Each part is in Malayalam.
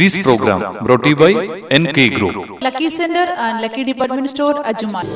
This program brought to you by NK Group, Lucky Center and Lucky Department Store, Ajuman.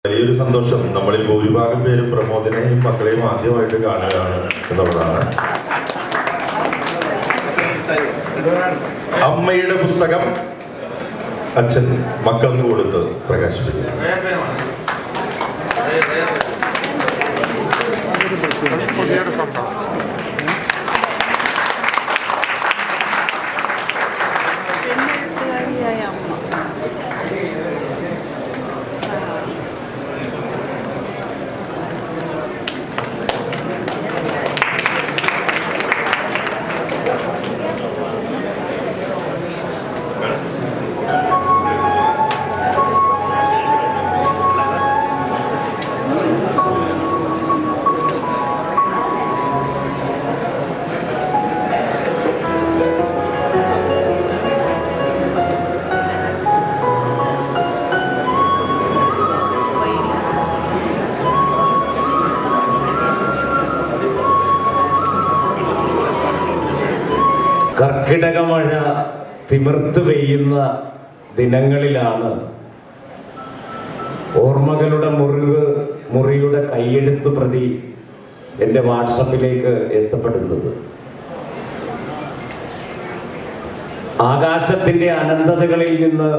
വലിയൊരു സന്തോഷം. നമ്മളിൽ ഭൂരിഭാഗം പേരും പ്രമോദിനെയും മക്കളെയും ആദ്യമായിട്ട് കാണുകയാണ് എന്നുള്ളതാണ്. അമ്മയുടെ പുസ്തകം അച്ഛൻ മക്കൾക്ക് കൊടുത്ത് പ്രകാശിപ്പിക്കും. കർക്കിടക മഴ തിമിർത്ത് പെയ്യുന്ന ദിനങ്ങളിലാണ് ഓർമ്മകളുടെ മുറിയുടെ കൈയെഴുത്ത് പ്രതി എൻ്റെ വാട്സപ്പിലേക്ക് എത്തപ്പെടുന്നത്. ആകാശത്തിൻ്റെ അനന്തതകളിൽ നിന്ന്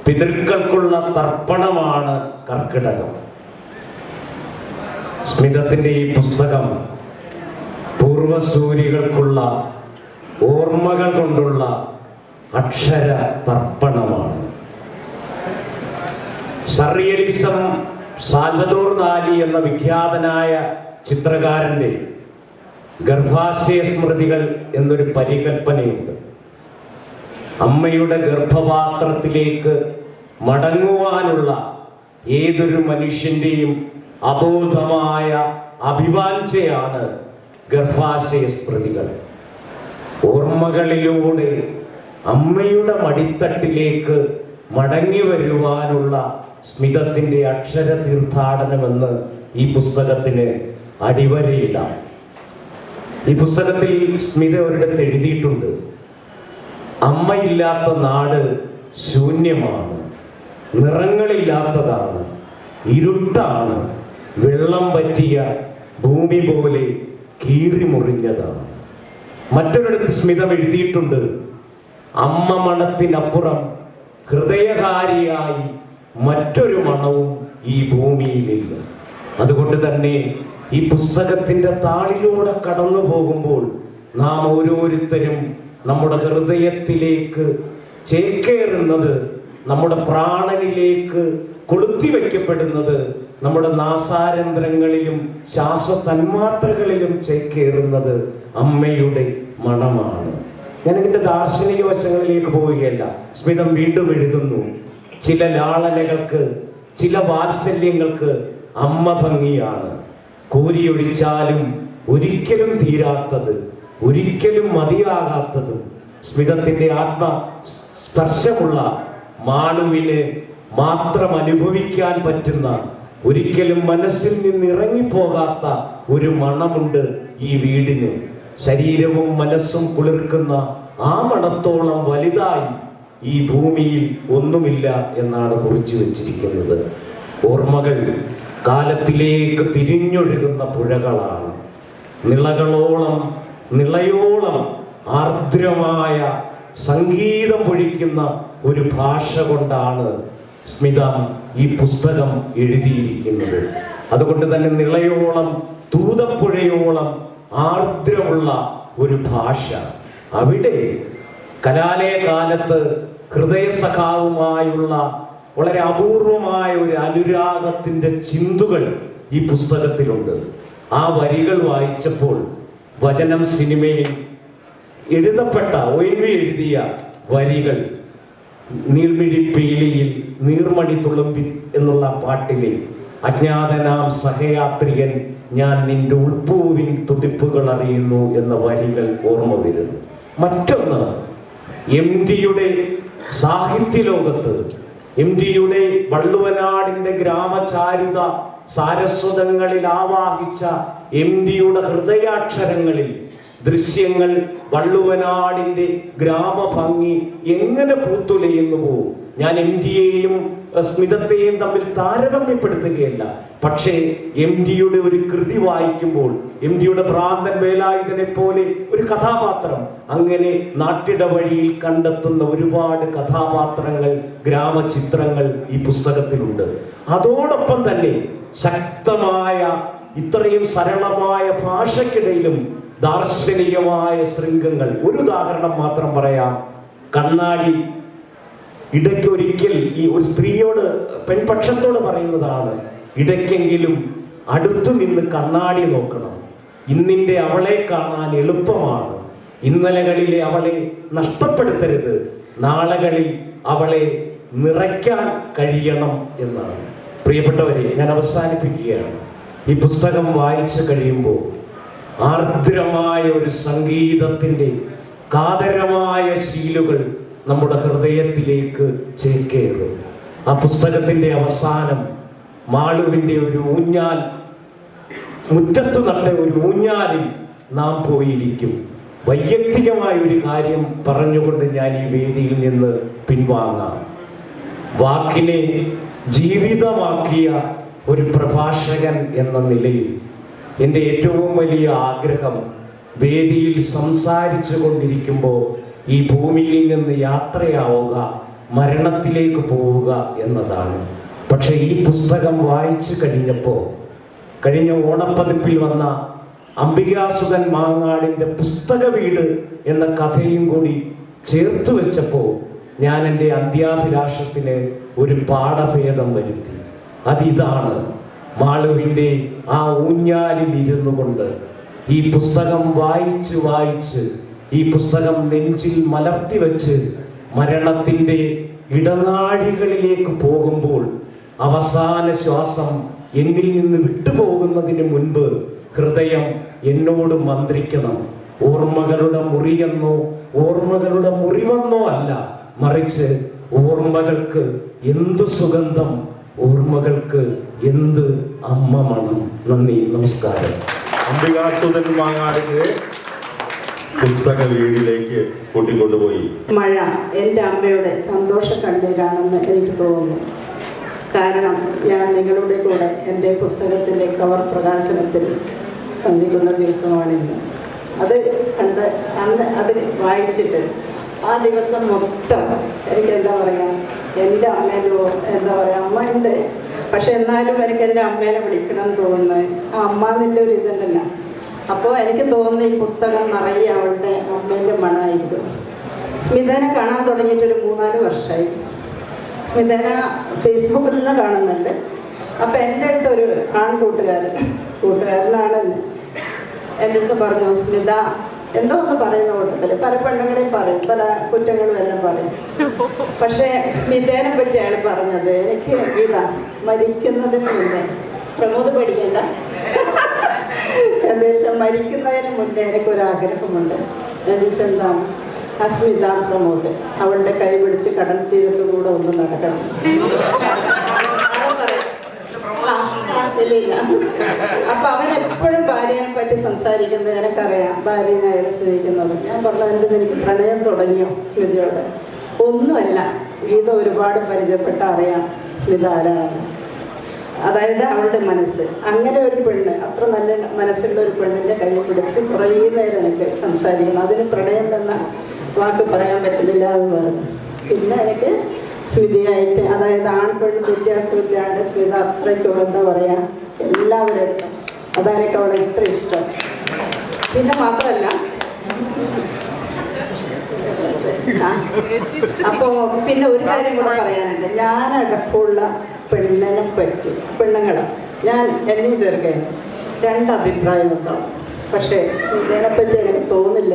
പിതൃക്കൾക്കുള്ള തർപ്പണമാണ് കർക്കിടകം. സ്മിതത്തിൻ്റെ ഈ പുസ്തകം പൂർവസൂരികൾക്കുള്ള ഓർമ്മകൾ കൊണ്ടുള്ള അക്ഷര തർപ്പണമാണ്. സർറിയലിസം സാൽവദോർ ദാലി എന്ന വിഖ്യാതനായ ചിത്രകാരൻ്റെ ഗർഭാശയ സ്മൃതികൾ എന്നൊരു പരികൽപ്പനയുണ്ട്. അമ്മയുടെ ഗർഭപാത്രത്തിലേക്ക് മടങ്ങുവാനുള്ള ഏതൊരു മനുഷ്യൻ്റെയും അബോധമായ അഭിവാഞ്ചയാണ് ഗർഭാശയ സ്മൃതികൾ. ഓർമ്മകളിലൂടെ അമ്മയുടെ മടിത്തട്ടിലേക്ക് മടങ്ങി വരുവാനുള്ള സ്മിതത്തിൻ്റെ അക്ഷര തീർത്ഥാടനമെന്ന് ഈ പുസ്തകത്തിന് അടിവരയിടാം. ഈ പുസ്തകത്തിൽ സ്മിത ഒരിടത്ത് എഴുതിയിട്ടുണ്ട്, അമ്മയില്ലാത്ത നാട് ശൂന്യമാണ്, നിറങ്ങളില്ലാത്തതാണ്, ഇരുട്ടാണ്, വെള്ളം പറ്റിയ ഭൂമി പോലെ കീറിമുറിഞ്ഞതാണ്. മറ്റൊരിടത്ത് സ്മിത എഴുതിയിട്ടുണ്ട്, അമ്മ മണത്തിനപ്പുറം ഹൃദയകാരിയായി മറ്റൊരു മണവും ഈ ഭൂമിയിലില്ല. അതുകൊണ്ട് തന്നെ ഈ പുസ്തകത്തിൻ്റെ താളിലൂടെ കടന്നു പോകുമ്പോൾ നാം ഓരോരുത്തരും നമ്മുടെ ഹൃദയത്തിലേക്ക് ചേക്കേറുന്നത്, നമ്മുടെ പ്രാണനിലേക്ക് കൊളുത്തി വയ്ക്കപ്പെടുന്നത്, നമ്മുടെ നാസാരന്ധ്രങ്ങളിലും ശ്വാസതന്മാത്രകളിലും ചേക്കേറുന്നത് അമ്മയുടെ മണമാണ്. ഞാനിതിൻ്റെ ദാർശനിക വശങ്ങളിലേക്ക് പോവുകയല്ല. സ്മിതം വീണ്ടും എഴുതുന്നു, ചില ലാളനകൾക്ക്, ചില വാത്സല്യങ്ങൾക്ക് അമ്മ ഭംഗിയാണ്. കോരിയൊഴിച്ചാലും ഒരിക്കലും തീരാത്തത്, ഒരിക്കലും മതിയാകാത്തതും. സ്മിതത്തിൻ്റെ ആത്മസ്പർശമുള്ള മാളുവിന് മാത്രം അനുഭവിക്കാൻ പറ്റുന്ന, ഒരിക്കലും മനസ്സിൽ നിന്ന് ഇറങ്ങിപ്പോകാത്ത ഒരു മണമുണ്ട് ഈ വീടിന്. ശരീരവും മനസ്സും കുളിർക്കുന്ന ആ മണത്തോളം വലുതായി ഈ ഭൂമിയിൽ ഒന്നുമില്ല എന്നാണ് കുറിച്ചു വച്ചിരിക്കുന്നത്. ഓർമ്മകൾ കാലത്തിലേക്ക് തിരിഞ്ഞൊഴുകുന്ന പുഴകളാണ്. നിളയോളം ആർദ്രമായ സംഗീതം പൊഴിക്കുന്ന ഒരു ഭാഷ കൊണ്ടാണ് സ്മിത ഈ പുസ്തകം എഴുതിയിരിക്കുന്നത്. അതുകൊണ്ട് തന്നെ നിളയോളം, തൂതപ്പുഴയോളം ആർദ്രമുള്ള ഒരു ഭാഷ. അവിടെ കലാലയ കാലത്ത് ഹൃദയസഖാവുമായുള്ള വളരെ അപൂർവമായ ഒരു അനുരാഗത്തിൻ്റെ ചിന്തുകൾ ഈ പുസ്തകത്തിലുണ്ട്. ആ വരികൾ വായിച്ചപ്പോൾ വചനം സിനിമയിൽ എഴുതപ്പെട്ട ONV എഴുതിയ വരികൾ നീൾമിഴിപ്പീലിയിൽ നീർമണി തുളുമ്പി എന്നുള്ള പാട്ടിലെ അജ്ഞാതനാം സഹയാത്രികൻ ഞാൻ നിന്റെ ഉൾപ്പൂവിൻ തുടിപ്പുകൾ അറിയുന്നു എന്ന വരികൾ ഓർമ്മ വരുന്നു. മറ്റൊന്ന്, എം ടിയുടെ സാഹിത്യ ലോകത്ത് എം ടിയുടെ വള്ളുവനാടിന്റെ ഗ്രാമചാരുത സാരസ്വതങ്ങളിൽ ആവാഹിച്ച എം ടിയുടെ ഹൃദയാക്ഷരങ്ങളിൽ ദൃശ്യങ്ങൾ വള്ളുവനാടിന്റെ ഗ്രാമഭംഗി എങ്ങനെ പൂത്തുലയുന്നുവോ. ഞാൻ എം ടിയെയും സ്മിതത്തെയും തമ്മിൽ താരതമ്യപ്പെടുത്തുകയല്ല, പക്ഷേ എം ടിയുടെ ഒരു കൃതി വായിക്കുമ്പോൾ എം ടിയുടെ ഭ്രാന്തൻ വേലായുധനെ പോലെ ഒരു കഥാപാത്രം, അങ്ങനെ നാട്ടിട വഴിയിൽ കണ്ടെത്തുന്ന ഒരുപാട് കഥാപാത്രങ്ങൾ, ഗ്രാമചിത്രങ്ങൾ ഈ പുസ്തകത്തിലുണ്ട്. അതോടൊപ്പം തന്നെ ശക്തമായ, ഇത്രയും സരളമായ ഭാഷയ്ക്കിടയിലും ദാർശനികമായ ശൃംഗങ്ങൾ. ഒരു ഉദാഹരണം മാത്രം പറയാം. കണ്ണാടി ഇടയ്ക്കൊരിക്കൽ ഈ ഒരു സ്ത്രീയോട്, പെൺപക്ഷത്തോട് പറയുന്നതാണ്, ഇടയ്ക്കെങ്കിലും അടുത്തു നിന്ന് കണ്ണാടി നോക്കണം. ഇന്നിൻ്റെ അവളെ കാണാൻ എളുപ്പമാണ്, ഇന്നലകളിലെ അവളെ നഷ്ടപ്പെടുത്തരുത്, നാളകളിൽ അവളെ നിറയ്ക്കാൻ കഴിയണം എന്നാണ്. പ്രിയപ്പെട്ടവരെ, ഞാൻ അവസാനിപ്പിക്കുകയാണ്. ഈ പുസ്തകം വായിച്ചു കഴിയുമ്പോൾ ആർദ്രമായ ഒരു സംഗീതത്തിൻ്റെ കാതരമായ ശീലുകൾ നമ്മുടെ ഹൃദയത്തിലേക്ക് ചേക്കേറും. ആ പുസ്തകത്തിൻ്റെ അവസാനം മാളുവിൻ്റെ ഒരു ഊഞ്ഞാൽ, മുറ്റത്തു നട്ട ഒരു ഊഞ്ഞാലിൽ നാം പോയിരിക്കും. വൈയക്തികമായ ഒരു കാര്യം പറഞ്ഞുകൊണ്ട് ഞാൻ ഈ വേദിയിൽ നിന്ന് പിൻവാങ്ങാം. വാക്കിനെ ജീവിതമാക്കിയ ഒരു പ്രഭാഷകൻ എന്ന നിലയിൽ എൻ്റെ ഏറ്റവും വലിയ ആഗ്രഹം വേദിയിൽ സംസാരിച്ചു കൊണ്ടിരിക്കുമ്പോൾ ഈ ഭൂമിയിൽ നിന്ന് യാത്രയാവുക, മരണത്തിലേക്ക് പോവുക എന്നതാണ്. പക്ഷെ ഈ പുസ്തകം വായിച്ചു കഴിഞ്ഞപ്പോൾ, കഴിഞ്ഞ ഓണപ്പതിപ്പിൽ വന്ന അംബികാസുധൻ മാങ്ങാടിൻ്റെ പുസ്തക വീട് എന്ന കഥയും കൂടി ചേർത്ത് വെച്ചപ്പോൾ ഞാൻ എൻ്റെ അന്ത്യാഭിലാഷത്തിന് ഒരു പാഠഭേദം വരുത്തി. അതിതാണ്, മാളുവിൻ്റെ ആ ഊഞ്ഞാലിൽ ഇരുന്നു കൊണ്ട് ഈ പുസ്തകം വായിച്ച് വായിച്ച്, ഈ പുസ്തകം നെഞ്ചിൽ മലർത്തി വെച്ച് മരണത്തിൻ്റെ ഇടനാഴികളിലേക്ക് പോകുമ്പോൾ അവസാന ശ്വാസം എന്നിൽ നിന്ന് വിട്ടുപോകുന്നതിന് മുൻപ് ഹൃദയം എന്നോട് മന്ത്രിക്കണം. ഓർമ്മകളുടെ മുറിയെന്നോ ഓർമ്മകളുടെ മുറിവെന്നോ അല്ല, മറിച്ച് ഓർമ്മകൾക്ക് എന്തു സുഗന്ധം, ഓർമ്മകൾക്ക് എന്ത് അമ്മ മണം. നന്ദി, നമസ്കാരം. അംബികാസുധൻ മാങ്ങാടിന്റെ പുസ്തക വീടിലേക്ക് കൂട്ടിക്കൊണ്ടുപോയി. മഴ എൻ്റെ അമ്മയുടെ സന്തോഷ കണ്ണീരാണെന്ന് എനിക്ക് തോന്നുന്നു. കാരണം ഞാൻ നിങ്ങളുടെ കൂടെ എൻ്റെ പുസ്തകത്തിൻ്റെ കവർ പ്രകാശനത്തിൽ സന്ധിക്കുന്ന ദിവസമാണിന്ന്. അത് കണ്ട് അത് വായിച്ചിട്ട് ആ ദിവസം മൊത്തം എനിക്ക് എന്താ പറയുക, എൻ്റെ അമ്മേനോ എന്താ പറയുക, അമ്മ ഉണ്ട്, പക്ഷെ എന്നാലും എനിക്ക് എൻ്റെ അമ്മേനെ വിളിക്കണം എന്ന് തോന്നുന്നത്. ആ അമ്മ എന്നുള്ളൊരു ഇതുണ്ടല്ലോ. അപ്പോൾ എനിക്ക് തോന്നുന്നു ഈ പുസ്തകം നിറയെ അവളുടെ അമ്മേൻ്റെ മണമായിരിക്കും. സ്മിതനെ കാണാൻ തുടങ്ങിയിട്ടൊരു 3-4 വർഷമായി. സ്മിതനെ ഫേസ്ബുക്കിലെല്ലാം കാണുന്നുണ്ട്. അപ്പം എൻ്റെ അടുത്തൊരു കൂട്ടുകാരനാണെന്ന് എൻ്റെ അടുത്ത് പറഞ്ഞു, സ്മിത എന്തോ ഒന്ന് പറയുന്ന കൂട്ടത്തിൽ പല പെണ്ണുങ്ങളെയും പറയും, പല കുറ്റങ്ങളും എല്ലാം പറയും. പക്ഷേ സ്മിതേനെ പറ്റി അയാൾ പറഞ്ഞത് എനിക്ക് ഇതാ, മരിക്കുന്നതിന് മുന്നേ, പ്രമോദ് പഠിക്കേണ്ട, എന്താ വെച്ചാൽ മരിക്കുന്നതിന് മുന്നേ എനിക്കൊരാഗ്രഹമുണ്ട്. ഞാൻ ചോദിച്ചാൽ എന്താണ്? അസ്മിത പ്രമോദ് അവളുടെ കൈ പിടിച്ച് കടൽ തീരത്തുകൂടെ ഒന്ന് നടക്കണം. ഇല്ല. അപ്പൊ അവൻ എപ്പോഴും ഭാര്യനെ പറ്റി സംസാരിക്കുന്നത് എനിക്കറിയാം, ഭാര്യനെ അയാൾ സ്നേഹിക്കുന്നത്. ഞാൻ പറഞ്ഞത് എനിക്ക് പ്രണയം തുടങ്ങിയോ സ്മിതയോട്? ഒന്നുമല്ല, ഗീത ഒരുപാട് പരിചയപ്പെട്ട അറിയാം സ്മിത ആരാണ്. അതായത് അവളുടെ മനസ്സ്, അങ്ങനെ ഒരു പെണ്ണ്, അത്ര നല്ല മനസ്സുള്ള ഒരു പെണ്ണിൻ്റെ കൈ പിടിച്ച് കുറേ നേരം എനിക്ക് സംസാരിക്കണം. അതിന് പ്രണയം എന്ന വാക്ക് പറയാൻ പറ്റുന്നില്ല എന്ന് പറഞ്ഞു. പിന്നെ എനിക്ക് സ്മിതയായിട്ട്, അതായത് ആൺപെണ്ണ് വ്യത്യാസമില്ലാണ്ട് സ്മിത അത്രയ്ക്കും എന്താ പറയുക എല്ലാവരും എടുക്കും. അതായിരിക്കും അവളെ ഇത്ര ഇഷ്ടം. പിന്നെ മാത്രമല്ല, അപ്പോൾ പിന്നെ ഒരു കാര്യം കൂടെ പറയാനുണ്ട്. ഞാനടക്കമുള്ള പെണ്ണിനെ പറ്റി, പെണ്ണുങ്ങളെ ഞാൻ എന്നെയും ചേർക്കാൻ 2 അഭിപ്രായം ഉണ്ടാവും. പക്ഷേ സ്മിതേനെ പറ്റി എനിക്ക് തോന്നില്ല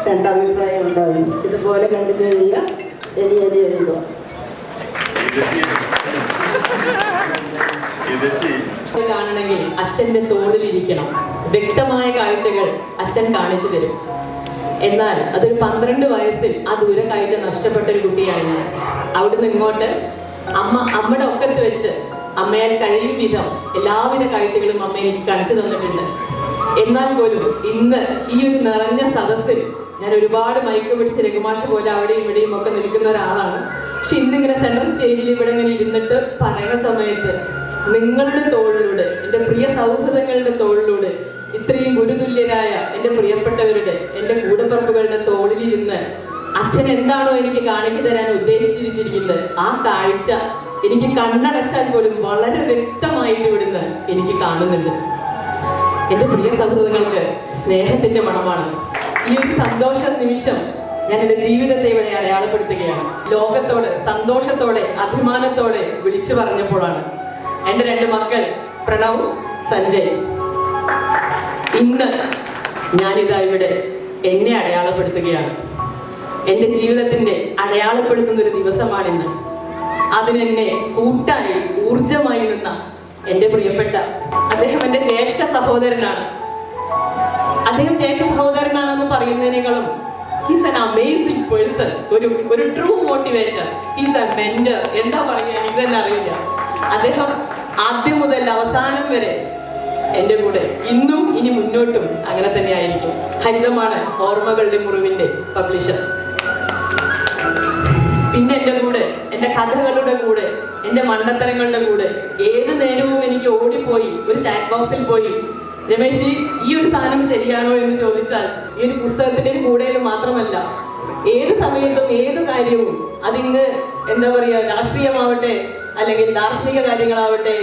രണ്ടഭിപ്രായം ഉണ്ടായി. ഇതുപോലെ കണ്ടിന്യൂ ചെയ്യുക, ഇനി എഴുതുക. കാണണമെങ്കിൽ അച്ഛൻ്റെ തോളിലിരിക്കണം. വ്യക്തമായ കാഴ്ചകൾ അച്ഛൻ കാണിച്ചു തരും. എന്നാൽ അതൊരു 12 വയസ്സിൽ ആ ദൂര കാഴ്ച നഷ്ടപ്പെട്ട ഒരു കുട്ടിയാണ് ഞാൻ. അവിടുന്ന് ഇങ്ങോട്ട് അമ്മയുടെ ഒക്കത്ത് വെച്ച് അമ്മയാൽ കഴിയും വിധം എല്ലാവിധ കാഴ്ചകളും അമ്മ എനിക്ക് കാണിച്ചു തന്നിട്ടുണ്ട്. എന്നാൽ പോലും ഇന്ന് ഈ ഒരു നിറഞ്ഞ സദസ്സിൽ ഞാൻ ഒരുപാട് മയക്ക് പിടിച്ച് രഘുമാഷ പോലെ അവിടെയും ഇവിടെയും ഒക്കെ നിൽക്കുന്ന ഒരാളാണ്. പക്ഷെ ഇന്നിങ്ങനെ സെൻട്രൽ സ്റ്റേജിൽ ഇവിടെ ഇങ്ങനെ ഇരുന്നിട്ട് പറയുന്ന സമയത്ത് നിങ്ങളുടെ തോളിലൂടെ, എൻ്റെ പ്രിയ സൗഹൃദങ്ങളുടെ തോളിലൂടെ, ഇത്രയും ഗുരുതുല്യരായ എൻ്റെ പ്രിയപ്പെട്ടവരുടെ, എൻ്റെ കൂടപ്പിറപ്പുകളുടെ തോളിലിരുന്ന് അച്ഛൻ എന്താണോ എനിക്ക് കാണിച്ചു തരാൻ ഉദ്ദേശിച്ചിരിക്കുന്നത് ആ കാഴ്ച എനിക്ക് കണ്ണടച്ചാൽ പോലും വളരെ വ്യക്തമായിട്ട് ഇവിടുന്ന് എനിക്ക് കാണുന്നുണ്ട്. എൻ്റെ പ്രിയ സൗഹൃദങ്ങൾക്ക് സ്നേഹത്തിൻ്റെ മണമാണ്. ഈ ഒരു സന്തോഷ നിമിഷം ഞാൻ എൻ്റെ ജീവിതത്തെ ഇവിടെ അടയാളപ്പെടുത്തുകയാണ്. ലോകത്തോട് സന്തോഷത്തോടെ അഭിമാനത്തോടെ വിളിച്ചു പറഞ്ഞപ്പോഴാണ് എൻ്റെ 2 മക്കൾ പ്രണവ്, സഞ്ജയ്. ഇന്ന് ഞാനിതാ ഇവിടെ എന്നെ അടയാളപ്പെടുത്തുകയാണ്. എൻ്റെ ജീവിതത്തിൻ്റെ അടയാളപ്പെടുത്തുന്ന ഒരു ദിവസമാണിന്ന്. അതിനെന്നെ കൂട്ടായി ഊർജമായി നിന്ന എൻ്റെ പ്രിയപ്പെട്ട അദ്ദേഹം എൻ്റെ ജ്യേഷ്ഠ സഹോദരനാണ്. അദ്ദേഹം ജ്യേഷ്ഠ സഹോദരനാണെന്ന് പറയുന്നതിനേക്കാളും ഹീസ് ആൻ അമേസിംഗ് പേഴ്സൺ, ഒരു true motivator, he's A mentor. എന്താ പറയുക, എനിക്ക് തന്നെ അറിയില്ല. അദ്ദേഹം ആദ്യം മുതൽ അവസാനം വരെ എൻ്റെ കൂടെ ഇന്നും ഇനി മുന്നോട്ടും അങ്ങനെ തന്നെ ആയിരിക്കും. ഹരിതമാണ് ഓർമ്മകളുടെ മുറിവിൻ്റെ പബ്ലിഷർ. പിന്നെ എൻ്റെ കൂടെ, എൻ്റെ കഥകളുടെ കൂടെ, എൻ്റെ മണ്ടത്തരങ്ങളുടെ കൂടെ ഏത് നേരവും എനിക്ക് ഓടിപ്പോയി ഒരു ചാറ്റ് ബോക്സിൽ പോയി രമേശ് ഈ ഒരു സാധനം ശരിയാണോ എന്ന് ചോദിച്ചാൽ ഈ ഒരു പുസ്തകത്തിൻ്റെ കൂടെ മാത്രമല്ല ഏത് സമയത്തും ഏത് കാര്യവും അതിന്ന് എന്താ പറയുക, രാഷ്ട്രീയമാവട്ടെ അല്ലെങ്കിൽ ദാർശനിക കാര്യങ്ങളാവട്ടെ,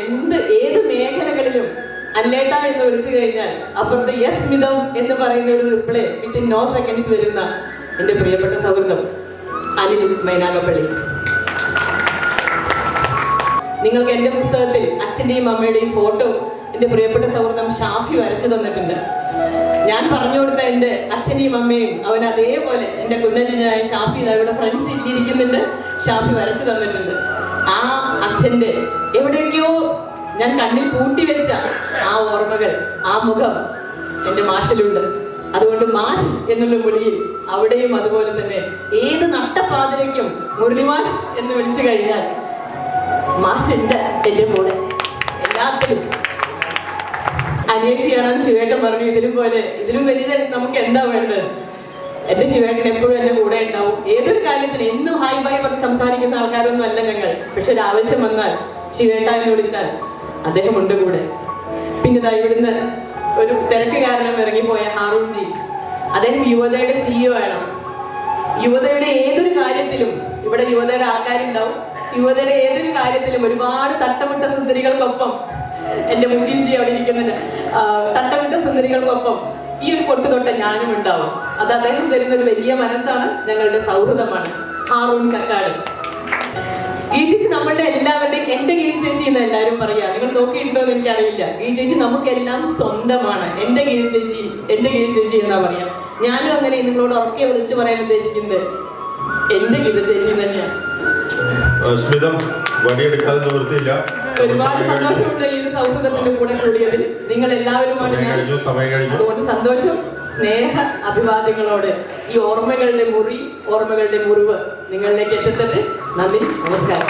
ഏത് മേഖലകളിലും അല്ലേട്ട എന്ന് വിളിച്ചു കഴിഞ്ഞാൽ അപ്പുറത്ത് യെസ് മിതം എന്ന് പറയുന്ന ഒരു റിപ്ലൈ വിത്തിൻ നോ സെക്കൻഡ്സ് വരുന്ന എൻ്റെ പ്രിയപ്പെട്ട സൗഹൃദം അനിൽ മൈനാഗപ്പള്ളി. നിങ്ങൾക്ക് എൻ്റെ പുസ്തകത്തിൽ അച്ഛൻ്റെയും അമ്മയുടെയും ഫോട്ടോ എൻ്റെ പ്രിയപ്പെട്ട സൗഹൃദം ഷാഫി വരച്ചു തന്നിട്ടുണ്ട്. ഞാൻ പറഞ്ഞു കൊടുത്ത എൻ്റെ അച്ഛനെയും അമ്മയും അവൻ അതേപോലെ എൻ്റെ കുഞ്ഞച്ഛനായ ഷാഫി ഇവിടെ ഫ്രണ്ട്സ് ഇരിക്കുന്നുണ്ട്, ഷാഫി വരച്ചു തന്നിട്ടുണ്ട്. ആ അച്ഛൻ്റെ എവിടെയൊക്കെയോ ഞാൻ കണ്ണിൽ പൂട്ടിവെച്ച ആ ഓർമ്മകൾ, ആ മുഖം എൻ്റെ മാഷിലുണ്ട്. അതുകൊണ്ട് മാഷ് എന്നുള്ള വിളിയിൽ അവിടെയും അതുപോലെ തന്നെ ഏത് നട്ടപ്പാതിരയ്ക്കും മുരളി മാഷ് എന്ന് വിളിച്ചു കഴിഞ്ഞാൽ മാഷ് ഉണ്ട് എൻ്റെ കൂടെ എല്ലാത്തിലും. അനിയത്തിയാണെന്ന് ശിവേട്ടൻ പറഞ്ഞു. ഇതിലും വലുത് നമുക്ക് എന്താ വേണ്ടത്? എൻ്റെ ശിവേട്ടൻ എപ്പോഴും എൻ്റെ കൂടെ ഉണ്ടാവും. ഏതൊരു കാര്യത്തിന് എന്നും ഹായ് ബൈ പറഞ്ഞ് സംസാരിക്കുന്ന ആൾക്കാരൊന്നും അല്ല ഞങ്ങൾ. പക്ഷെ ഒരു ആവശ്യം വന്നാൽ ശിവേട്ട എന്ന് വിളിച്ചാൽ അദ്ദേഹം ഉണ്ട് കൂടെ. പിന്നെ ഇവിടുന്ന് ഒരു തിരക്ക് കാരണം ഇറങ്ങിപ്പോയ ഹാറൂൺജി, അദ്ദേഹം യുവതയുടെ CEO ആണ്. യുവതയുടെ ഏതൊരു കാര്യത്തിലും ഇവിടെ യുവതയുടെ ആൾക്കാരുണ്ടാവും. യുവതയുടെ ഏതൊരു കാര്യത്തിലും ഒരുപാട് തട്ടമിട്ട സുന്ദരികൾക്കൊപ്പം എൻ്റെ മുജീൻജി അവിടെ ഇരിക്കുന്നുണ്ട്. തട്ടമിട്ട സുന്ദരികൾക്കൊപ്പം ഈ ഒരു പൊട്ട് തൊട്ട ഞാനും ഉണ്ടാവും. അത് അദ്ദേഹം തരുന്ന ഒരു വലിയ മനസ്സാണ്, ഞങ്ങളുടെ സൗഹൃദമാണ്. ഹാറൂൺ കക്കാട് ഈ ചേച്ചി നമ്മളുടെ എല്ലാവരുടെയും, എൻ്റെ ഗീ ചേച്ചി എന്ന് എല്ലാവരും പറയാ, നിങ്ങൾ നോക്കിയിട്ടുണ്ടോ എന്ന് എനിക്കറിയില്ല. ഗീ ചേച്ചി നമുക്കെല്ലാം സ്വന്തമാണ്. എൻ്റെ ഗീ ചേച്ചി എന്നാ പറയാ. ഞാനും അങ്ങനെ നിങ്ങളോട് ഉറക്കെ വിളിച്ചു പറയാൻ ഉദ്ദേശിക്കുന്നത് എൻ്റെ ഗീത ചേച്ചി തന്നെയാണ്. സ്മിതം വടിയെടുക്കാതെ നിവൃത്തിയില്ല. ഒരുപാട് സന്തോഷമുണ്ട് ഈ ഒരു സൗഹൃദത്തിന്റെ കൂടെ കൂടിയതിൽ. നിങ്ങൾ എല്ലാവരുമാണ് ഞാൻ. അതുകൊണ്ട് സന്തോഷം, സ്നേഹ അഭിവാദ്യങ്ങളോട് ഈ ഓർമ്മകളുടെ മുറിവ് നിങ്ങളിലേക്ക് എത്തട്ടെ. നന്ദി, നമസ്കാരം.